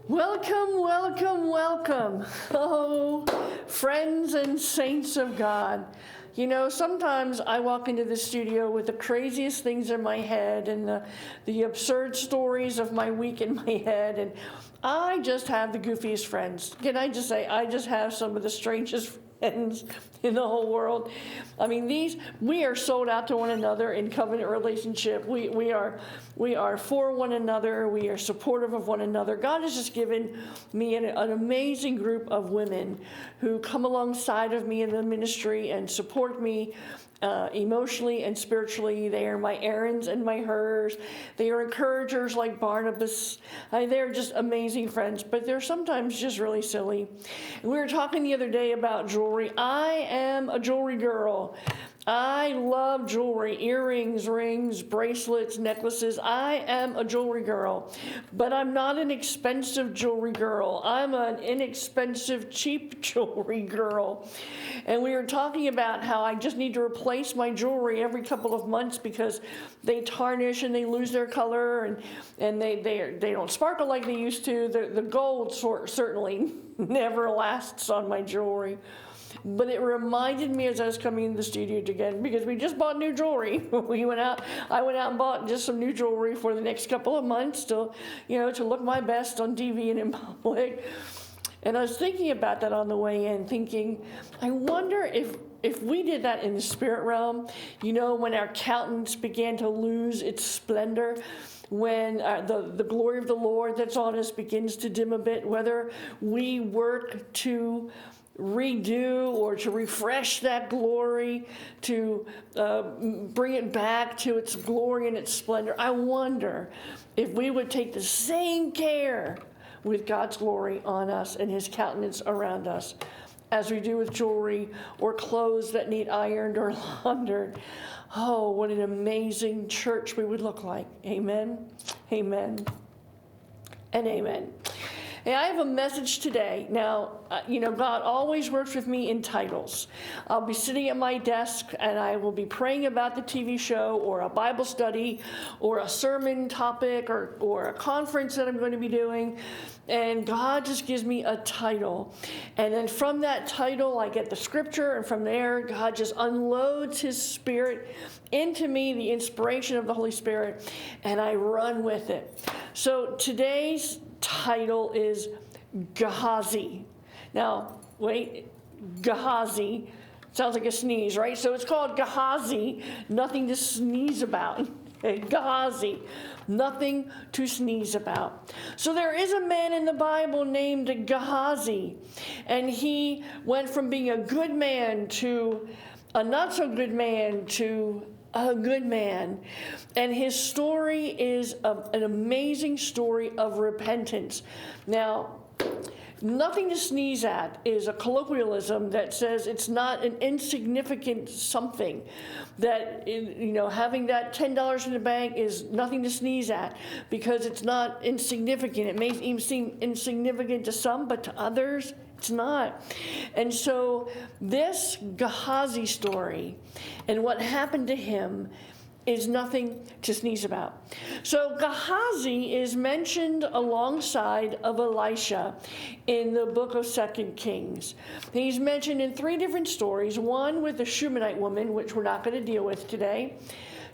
Welcome, welcome, welcome. Oh, friends and saints of God. You know, sometimes I walk into the studio with the craziest things in my head and the absurd stories of my week in my head, and I just have the goofiest friends. Can I just say, I just have some of the strangest friends in the whole world. I mean, we are sold out to one another in covenant relationship. We are for one another. We are supportive of one another. God has just given me an amazing group of women who come alongside of me in the ministry and support me emotionally and spiritually. They are my Aarons and my Hers. They are encouragers like Barnabas. They're just amazing friends, but they're sometimes just really silly. And we were talking the other day about jewelry. I am a jewelry girl. I love jewelry, earrings, rings, bracelets, necklaces. I am a jewelry girl, but I'm not an expensive jewelry girl. I'm an inexpensive, cheap jewelry girl. And we were talking about how I just need to replace my jewelry every couple of months because they tarnish and they lose their color and they don't sparkle like they used to. The gold certainly never lasts on my jewelry. But it reminded me as I was coming into the studio again, because we just bought new jewelry. I went out and bought just some new jewelry for the next couple of months to look my best on TV and in public. And I was thinking about that on the way in, thinking, I wonder if we did that in the spirit realm, when our countenance began to lose its splendor, when the glory of the Lord that's on us begins to dim a bit, whether we work to redo or to refresh that glory, to bring it back to its glory and its splendor. I wonder if we would take the same care with God's glory on us and his countenance around us as we do with jewelry or clothes that need ironed or laundered. Oh, what an amazing church we would look like. Amen, amen, and amen. Hey, I have a message today. Now, God always works with me in titles. I'll be sitting at my desk and I will be praying about the TV show or a Bible study or a sermon topic or a conference that I'm going to be doing. And God just gives me a title. And then from that title, I get the scripture. And from there, God just unloads his spirit into me, the inspiration of the Holy Spirit, and I run with it. So today's title is Gehazi. Now, wait, Gehazi sounds like a sneeze, right? So it's called Gehazi, nothing to sneeze about. Gehazi, nothing to sneeze about. So there is a man in the Bible named Gehazi, and he went from being a good man to a not so good man to a good man. And his story is an amazing story of repentance. Now, nothing to sneeze at is a colloquialism that says it's not an insignificant something. That, having that $10 in the bank is nothing to sneeze at because it's not insignificant. It may even seem insignificant to some, but to others, it's not. And so this Gehazi story and what happened to him is nothing to sneeze about. So Gehazi is mentioned alongside of Elisha in the book of 2 Kings. He's mentioned in 3 different stories, one with the Shunammite woman, which we're not going to deal with today.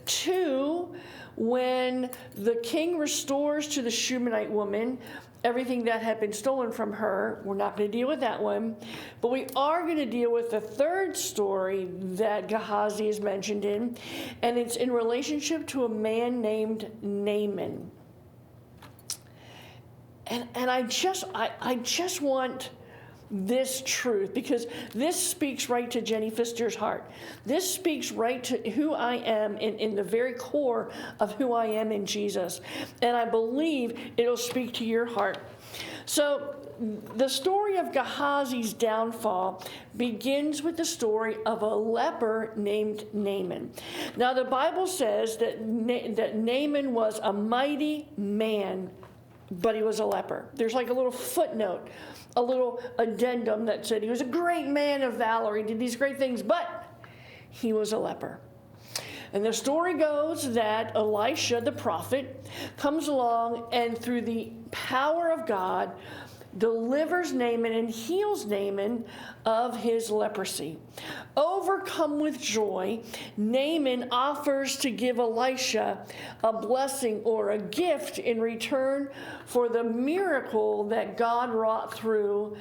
2, when the king restores to the Shunammite woman everything that had been stolen from her. We're not going to deal with that one. But we are going to deal with the 3rd story that Gehazi is mentioned in, and it's in relationship to a man named Naaman. And I just want this truth, because this speaks right to Jenny Pfister's heart. This speaks right to who I am in the very core of who I am in Jesus. And I believe it'll speak to your heart. So the story of Gehazi's downfall begins with the story of a leper named Naaman. Now the Bible says that Naaman was a mighty man, but he was a leper. There's like a little footnote, a little addendum that said he was a great man of valor. He did these great things, but he was a leper. And the story goes that Elisha, the prophet, comes along and through the power of God, delivers Naaman and heals Naaman of his leprosy. Overcome with joy, Naaman offers to give Elisha a blessing or a gift in return for the miracle that God wrought through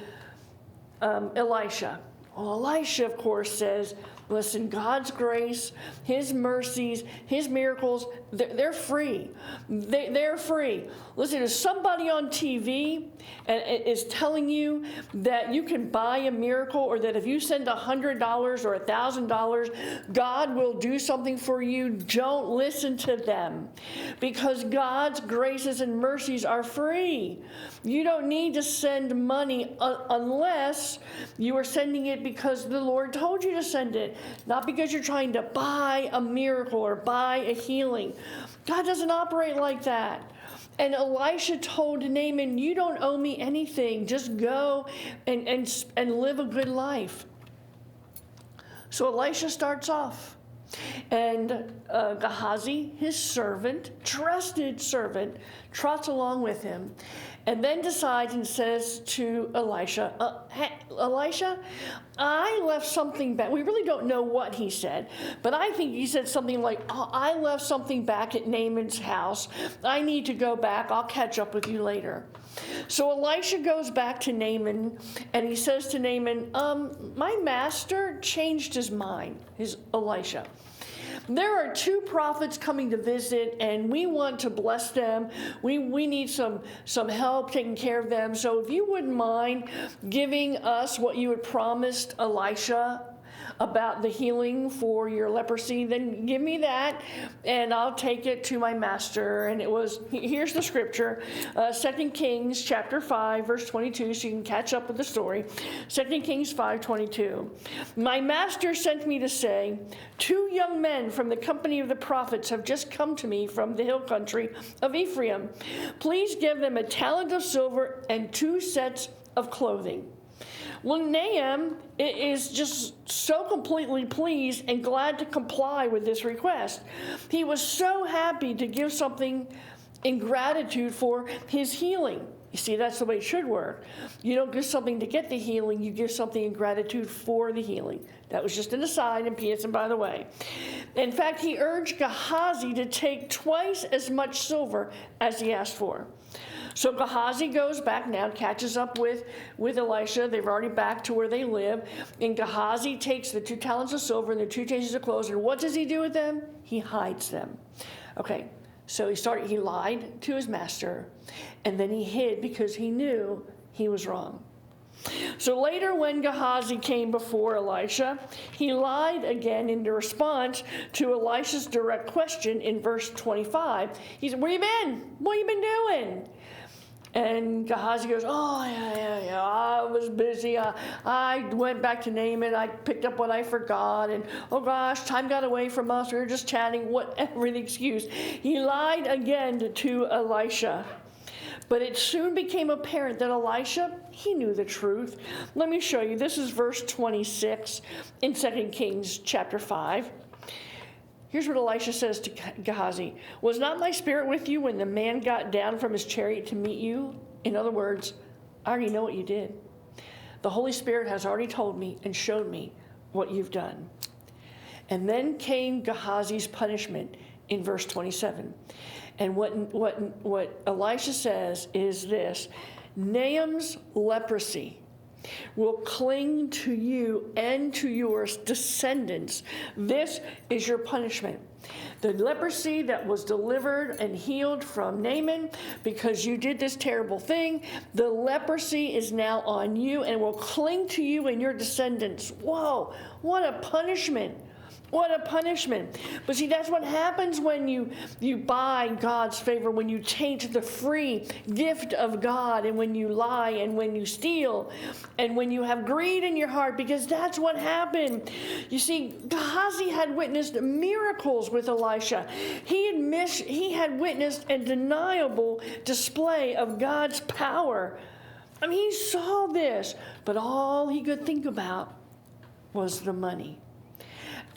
Elisha. Well, Elisha, of course, says, listen, God's grace, his mercies, his miracles, they're free. They're free. Listen, if somebody on TV is telling you that you can buy a miracle or that if you send $100 or $1,000, God will do something for you, don't listen to them, because God's graces and mercies are free. You don't need to send money unless you are sending it because the Lord told you to send it, not because you're trying to buy a miracle or buy a healing. God doesn't operate like that. And Elisha told Naaman, you don't owe me anything. Just go and live a good life. So Elisha starts off. And Gehazi, his servant, trusted servant, trots along with him. And then decides and says to Elisha, hey, Elisha, I left something back. We really don't know what he said, but I think he said something like, oh, I left something back at Naaman's house. I need to go back. I'll catch up with you later. So Elisha goes back to Naaman, and he says to Naaman, my master changed his mind, Elisha. There are 2 prophets coming to visit, and we want to bless them. We need some help taking care of them. So if you wouldn't mind giving us what you had promised Elisha about the healing for your leprosy, then give me that, and I'll take it to my master. And it was, here's the scripture, 2 Kings chapter 5, verse 22, so you can catch up with the story. 2 Kings 5:22. My master sent me to say, 2 young men from the company of the prophets have just come to me from the hill country of Ephraim. Please give them a talent of silver and 2 sets of clothing. Well, Naaman is just so completely pleased and glad to comply with this request. He was so happy to give something in gratitude for his healing. You see, that's the way it should work. You don't give something to get the healing, you give something in gratitude for the healing. That was just an aside, and P.S. and by the way. In fact, he urged Gehazi to take twice as much silver as he asked for. So Gehazi goes back now, catches up with Elisha. They're already back to where they live. And Gehazi takes the 2 talents of silver and the 2 changes of clothes. And what does he do with them? He hides them. Okay, so he lied to his master. And then he hid because he knew he was wrong. So later when Gehazi came before Elisha, he lied again in response to Elisha's direct question in verse 25. He said, where you been? What you been doing? And Gehazi goes, oh, yeah, I was busy. I went back to Naaman. I picked up what I forgot. And, oh, gosh, time got away from us. We were just chatting, whatever the excuse. He lied again to Elisha. But it soon became apparent that Elisha, he knew the truth. Let me show you. This is verse 26 in 2 Kings chapter 5. Here's what Elisha says to Gehazi. Was not my spirit with you when the man got down from his chariot to meet you? In other words, I already know what you did. The Holy Spirit has already told me and showed me what you've done. And then came Gehazi's punishment in verse 27. And what Elisha says is this: Naaman's leprosy will cling to you and to your descendants. This is your punishment. The leprosy that was delivered and healed from Naaman because you did this terrible thing, the leprosy is now on you and will cling to you and your descendants. Whoa, what a punishment. What a punishment. But see, that's what happens when you buy God's favor, when you taint the free gift of God, and when you lie, and when you steal, and when you have greed in your heart, because that's what happened. You see, Gehazi had witnessed miracles with Elisha. He had witnessed a undeniable display of God's power. I mean, he saw this, but all he could think about was the money.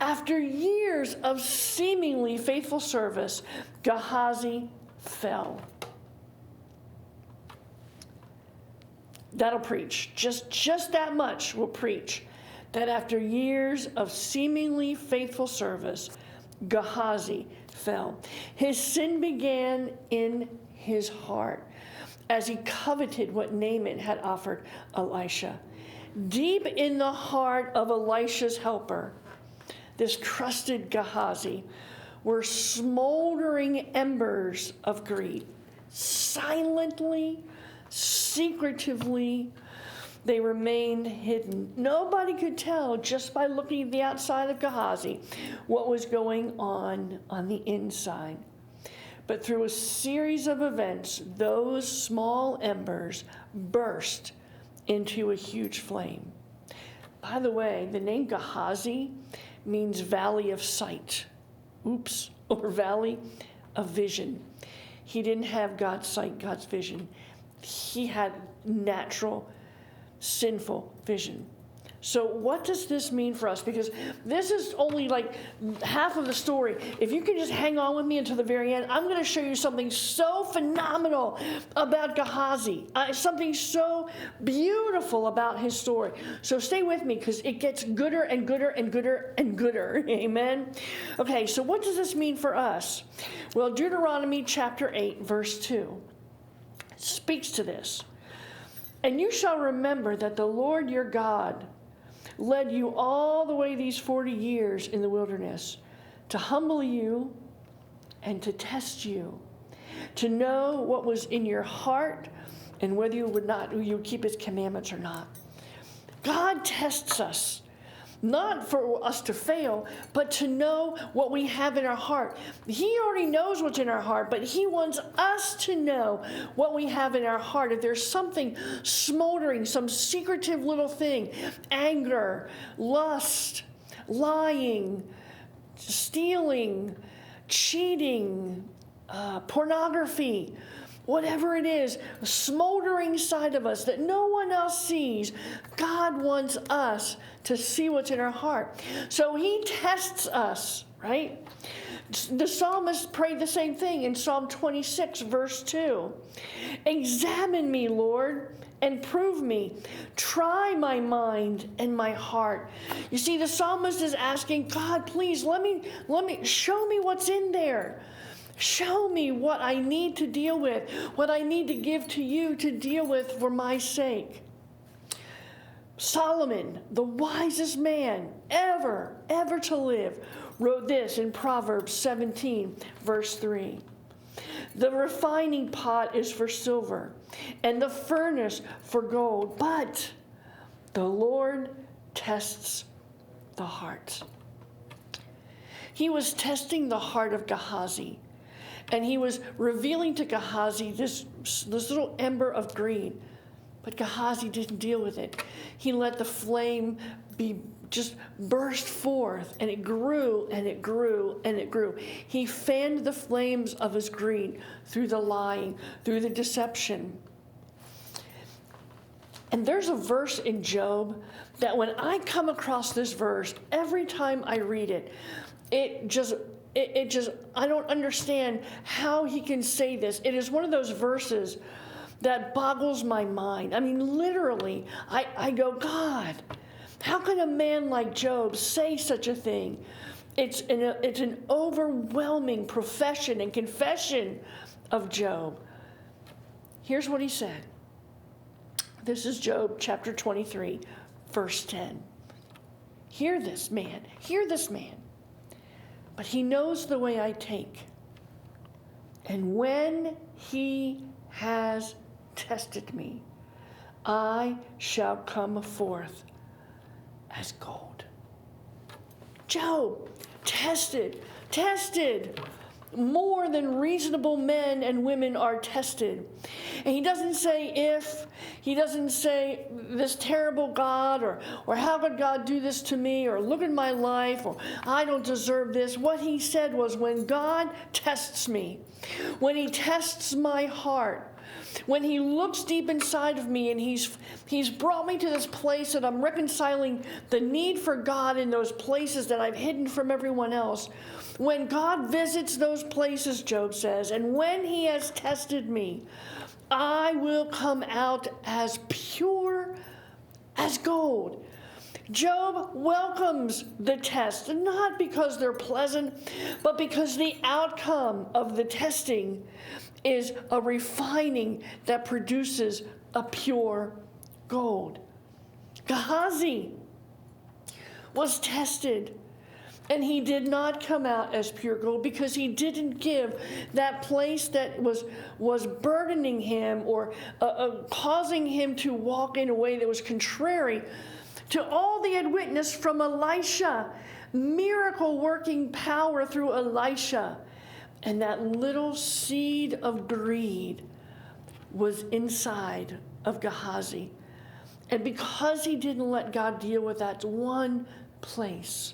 After years of seemingly faithful service, Gehazi fell. That'll preach. Just that much will preach. That after years of seemingly faithful service, Gehazi fell. His sin began in his heart as he coveted what Naaman had offered Elisha. Deep in the heart of Elisha's helper, this crusted Gehazi, were smoldering embers of greed. Silently, secretively, they remained hidden. Nobody could tell just by looking at the outside of Gehazi what was going on the inside. But through a series of events, those small embers burst into a huge flame. By the way, the name Gehazi means valley of sight. Or valley of vision. He didn't have God's sight, God's vision. He had natural, sinful vision. So what does this mean for us? Because this is only like half of the story. If you can just hang on with me until the very end, I'm going to show you something so phenomenal about Gehazi. Something so beautiful about his story. So stay with me because it gets gooder and gooder and gooder and gooder. Amen? Okay, so what does this mean for us? Well, Deuteronomy chapter 8, verse 2 speaks to this. And you shall remember that the Lord your God led you all the way these 40 years in the wilderness to humble you and to test you, to know what was in your heart and whether you would keep his commandments or not. God tests us, not for us to fail, but to know what we have in our heart. He already knows what's in our heart, but he wants us to know what we have in our heart. If there's something smoldering, some secretive little thing, anger, lust, lying, stealing, cheating, pornography, whatever it is, a smoldering side of us that no one else sees, God wants us to see what's in our heart. So he tests us, right? The psalmist prayed the same thing in Psalm 26, verse 2. Examine me, Lord, and prove me. Try my mind and my heart. You see, the psalmist is asking, God, please, let me show me what's in there. Show me what I need to deal with, what I need to give to you to deal with for my sake. Solomon, the wisest man ever to live, wrote this in Proverbs 17, verse 3. The refining pot is for silver, and the furnace for gold, but the Lord tests the heart. He was testing the heart of Gehazi. And he was revealing to Gehazi this little ember of greed. But Gehazi didn't deal with it. He let the flame just burst forth, and it grew and it grew and it grew. He fanned the flames of his greed through the lying, through the deception. And there's a verse in Job that when I come across this verse, every time I read it, I don't understand how he can say this. It is one of those verses that boggles my mind. I mean, literally, I go, God, how can a man like Job say such a thing? It's an overwhelming profession and confession of Job. Here's what he said. This is Job chapter 23, verse 10. Hear this man. But he knows the way I take. And when he has tested me, I shall come forth as gold. Job, tested, more than reasonable men and women are tested. And he doesn't say if, he doesn't say this terrible God, or how could God do this to me, or look at my life, or I don't deserve this. What he said was, when God tests me, when he tests my heart, when he looks deep inside of me and he's brought me to this place that I'm reconciling the need for God in those places that I've hidden from everyone else, when God visits those places, Job says, and when he has tested me, I will come out as pure as gold. Job welcomes the test, not because they're pleasant, but because the outcome of the testing is a refining that produces a pure gold. Gehazi was tested, and he did not come out as pure gold because he didn't give that place that was burdening him or causing him to walk in a way that was contrary to all they had witnessed from Elisha, miracle working power through Elisha. And that little seed of greed was inside of Gehazi. And because he didn't let God deal with that one place,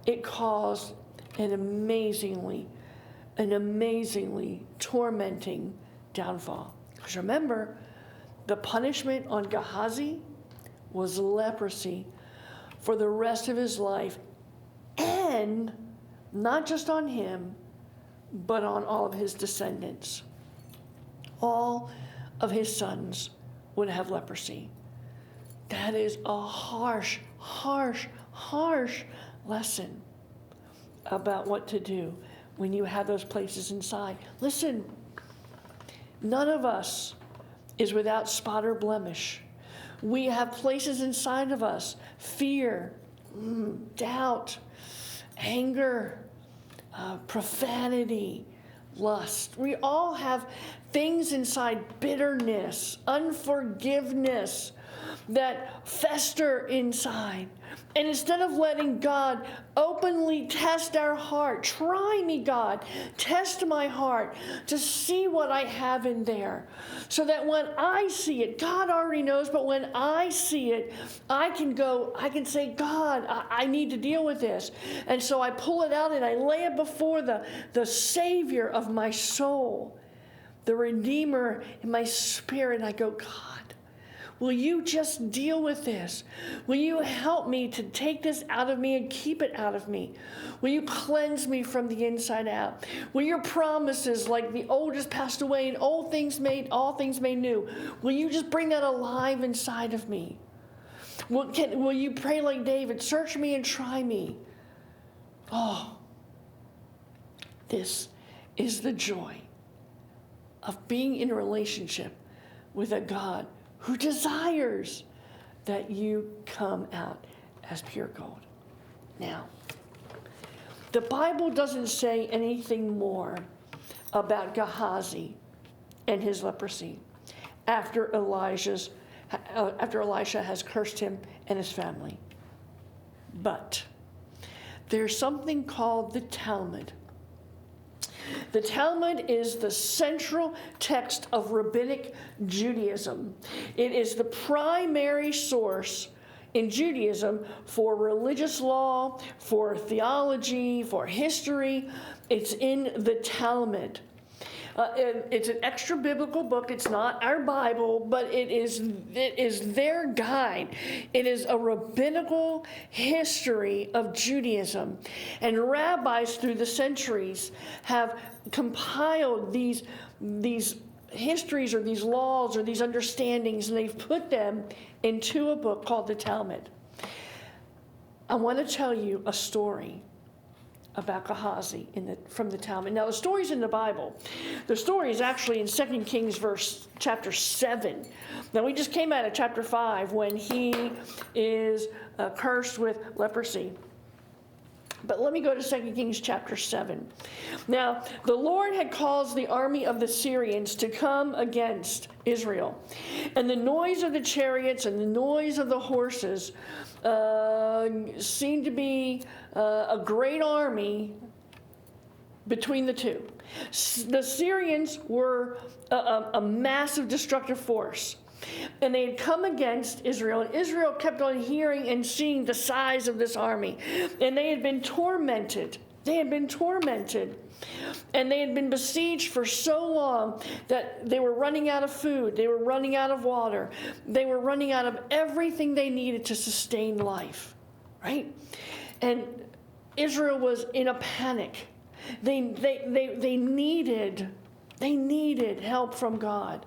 it caused an amazingly tormenting downfall. Because remember, the punishment on Gehazi was leprosy for the rest of his life, and not just on him, but on all of his descendants. All of his sons would have leprosy. That is a harsh lesson about what to do when you have those places inside. Listen, none of us is without spot or blemish. We have places inside of us: fear, doubt, anger, profanity, lust. We all have things inside, bitterness, unforgiveness, that fester inside. And instead of letting God openly test our heart, try me, God, test my heart to see what I have in there, so that when I see it, God already knows, but when I see it, I can say, God, I need to deal with this. And so I pull it out and I lay it before the Savior of my soul, the Redeemer in my spirit, and I go, God, will you just deal with this? Will you help me to take this out of me and keep it out of me? Will you cleanse me from the inside out? Will your promises, like the old has passed away and all things made new, will you just bring that alive inside of me? Will you pray like David, search me and try me? Oh, this is the joy of being in a relationship with a God who desires that you come out as pure gold. Now, the Bible doesn't say anything more about Gehazi and his leprosy after Elisha has cursed him and his family. But there's something called the Talmud. The Talmud is the central text of rabbinic Judaism. It is the primary source in Judaism for religious law, for theology, for history. It's in the Talmud. It's an extra biblical book. It's not our Bible, but it is their guide. It is a rabbinical history of Judaism. And rabbis through the centuries have compiled these histories or these laws or these understandings, and they've put them into a book called the Talmud. I want to tell you a story about Gehazi from the Talmud. Now, the story's in the Bible. The story is actually in 2 Kings chapter 7. Now, we just came out of chapter 5 when he is cursed with leprosy. But let me go to 2 Kings chapter 7. Now, the Lord had caused the army of the Syrians to come against Israel. And the noise of the chariots and the noise of the horses seemed to be a great army between the two. The Syrians were a massive destructive force. And they had come against Israel, and Israel kept on hearing and seeing the size of this army. And they had been tormented They had been tormented. And they had been besieged for so long that they were running out of food. They were running out of water. They were running out of everything they needed to sustain life, right? And Israel was in a panic. They needed help from God,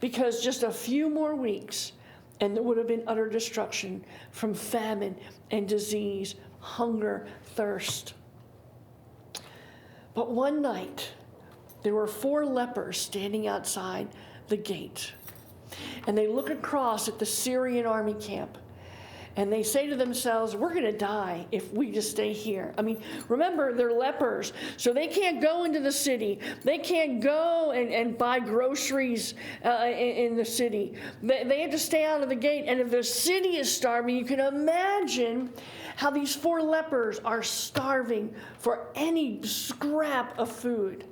because just a few more weeks and there would have been utter destruction from famine and disease, hunger, thirst. But one night, there were 4 lepers standing outside the gate. And they look across at the Syrian army camp. And they say to themselves, we're going to die if we just stay here. I mean, remember, they're lepers, so they can't go into the city. They can't go and buy groceries in the city. They have to stay out of the gate. And if the city is starving, you can imagine how these 4 lepers are starving for any scrap of food.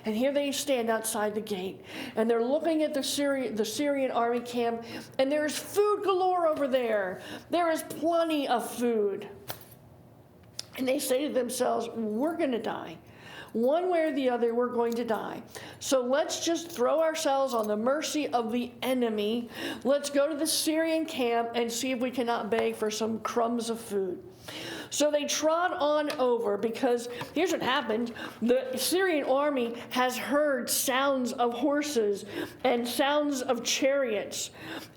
And here they stand outside the gate, and they're looking at the Syrian army camp, and there's food galore over there. There is plenty of food. And they say to themselves, we're going to die. One way or the other, we're going to die. So let's just throw ourselves on the mercy of the enemy. Let's go to the Syrian camp and see if we cannot beg for some crumbs of food. So they trot on over, because here's what happened. The Syrian army has heard sounds of horses and sounds of chariots,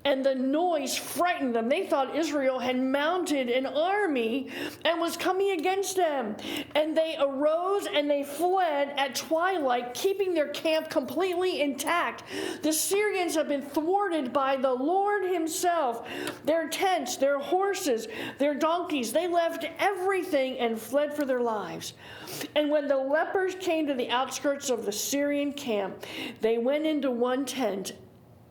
and the noise frightened them. They thought Israel had mounted an army and was coming against them. And they arose and they fled at twilight, keeping their camp completely intact. The Syrians have been thwarted by the Lord himself. Their tents, their horses, their donkeys, they left everything and fled for their lives. And when the lepers came to the outskirts of the Syrian camp, they went into one tent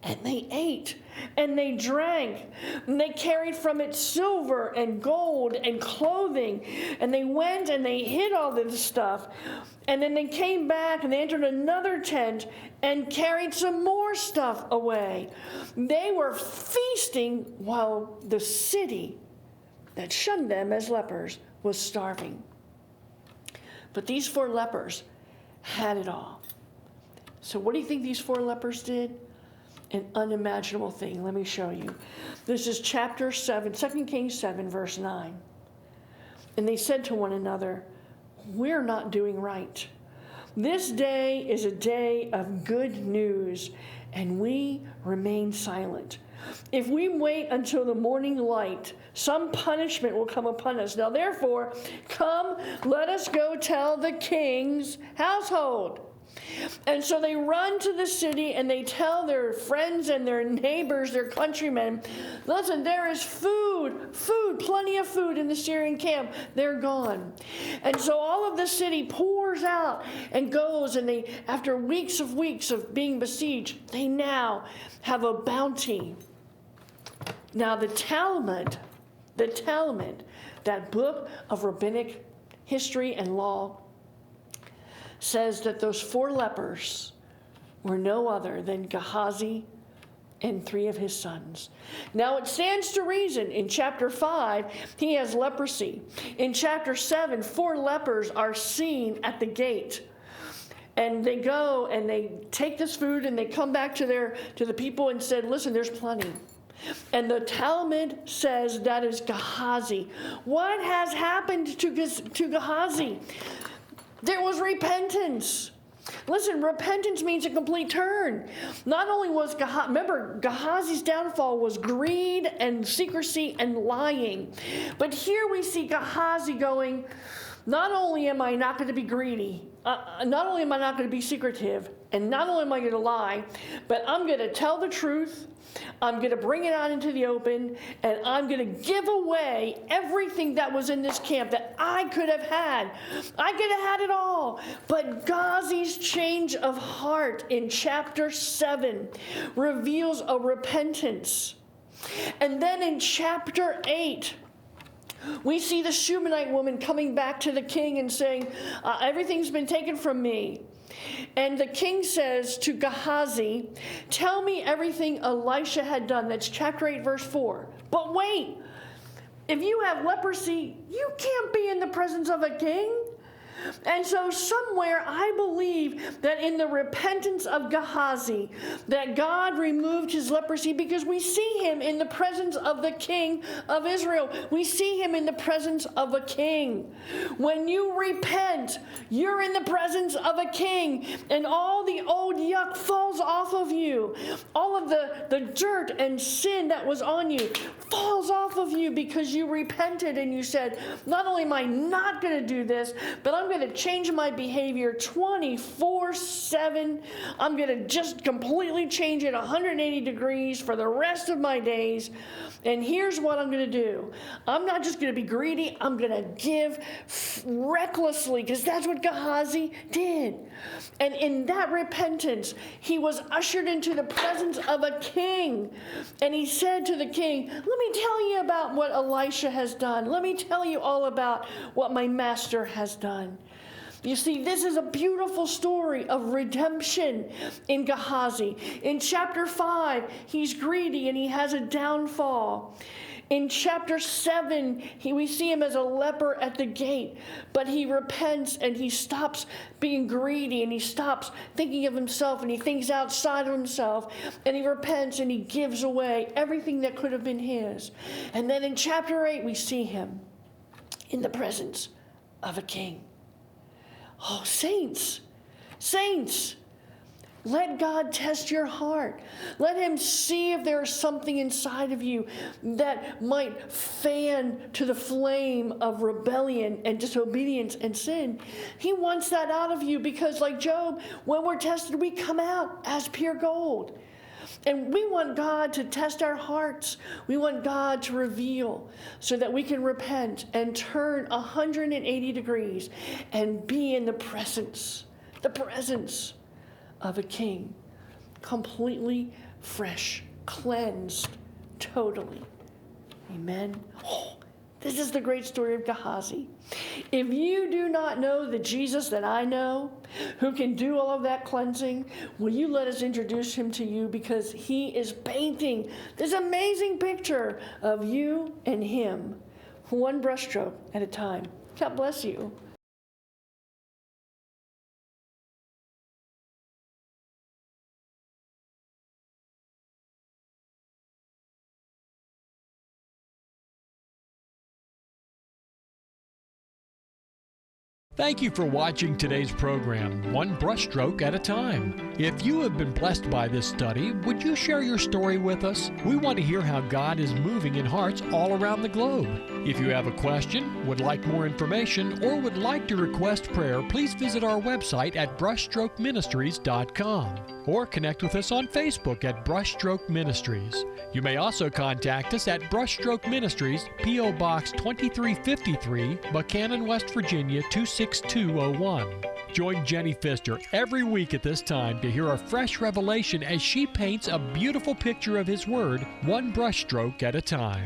and they ate and they drank, and they carried from it silver and gold and clothing, and they went and they hid all this stuff. And then they came back and they entered another tent and carried some more stuff away. They were feasting while the city that shunned them as lepers was starving. But these 4 lepers had it all. So what do you think these 4 lepers did? An unimaginable thing. Let me show you. This is chapter 7, 2 Kings 7, verse 9. And they said to one another, we're not doing right. This day is a day of good news, and we remain silent. If we wait until the morning light, some punishment will come upon us. Now therefore, come, let us go tell the king's household. And so they run to the city and they tell their friends and their neighbors, their countrymen, listen, there is food, plenty of food in the Syrian camp. They're gone. And so all of the city pours out and goes, and they, after weeks of being besieged, they now have a bounty. Now the Talmud, that book of rabbinic history and law, says that those 4 lepers were no other than Gehazi and 3 of his sons. Now it stands to reason, in chapter 5, he has leprosy. In chapter 7, 4 lepers are seen at the gate. And they go and they take this food and they come back to the people and said, listen, there's plenty. And the Talmud says that is Gehazi. What has happened to Gehazi? There was repentance. Listen, repentance means a complete turn. Not only was remember, Gehazi's downfall was greed and secrecy and lying. But here we see Gehazi going, not only am I not going to be greedy, not only am I not going to be secretive, and not only am I going to lie, but I'm going to tell the truth. I'm going to bring it out into the open, and I'm going to give away everything that was in this camp that I could have had. I could have had it all. But Gehazi's change of heart in chapter 7 reveals a repentance. And then in chapter 8, we see the Shunammite woman coming back to the king and saying, everything's been taken from me. And the king says to Gehazi, tell me everything Elisha had done. That's chapter 8, verse 4. But wait, if you have leprosy, you can't be in the presence of a king. And so somewhere I believe that in the repentance of Gehazi, that God removed his leprosy, because we see him in the presence of the king of Israel. We see him in the presence of a king. When you repent, you're in the presence of a king, and all the old yuck falls off of you. All of the dirt and sin that was on you falls off of you because you repented and you said, not only am I not going to do this, but I'm going to change my behavior 24/7. I'm going to just completely change it 180 degrees for the rest of my days. And here's what I'm going to do. I'm not just going to be greedy. I'm going to give recklessly, because that's what Gehazi did. And in that repentance, he was ushered into the presence of a king. And he said to the king, let me tell you about what Elisha has done. Let me tell you all about what my master has done. You see, this is a beautiful story of redemption in Gehazi. In chapter 5, he's greedy and he has a downfall. In chapter 7, we see him as a leper at the gate, but he repents and he stops being greedy and he stops thinking of himself and he thinks outside of himself, and he repents and he gives away everything that could have been his. And then in chapter 8, we see him in the presence of a king. Oh, saints, let God test your heart. Let him see if there is something inside of you that might fan to the flame of rebellion and disobedience and sin. He wants that out of you, because like Job, when we're tested, we come out as pure gold. And we want God to test our hearts. We want God to reveal so that we can repent and turn 180 degrees and be in the presence of a king, completely fresh, cleansed, totally. Amen. Oh, this is the great story of Gehazi. If you do not know the Jesus that I know, who can do all of that cleansing, will you let us introduce him to you, because he is painting this amazing picture of you and him, one brushstroke at a time. God bless you. Thank you for watching today's program, One Brushstroke at a Time. If you have been blessed by this study, would you share your story with us? We want to hear how God is moving in hearts all around the globe. If you have a question, would like more information, or would like to request prayer, please visit our website at brushstrokeministries.com or connect with us on Facebook at Brushstroke Ministries. You may also contact us at Brushstroke Ministries, P.O. Box 2353, Buchanan, West Virginia 26201. Join Jenny Pfister every week at this time to hear a fresh revelation as she paints a beautiful picture of His Word, one brushstroke at a time.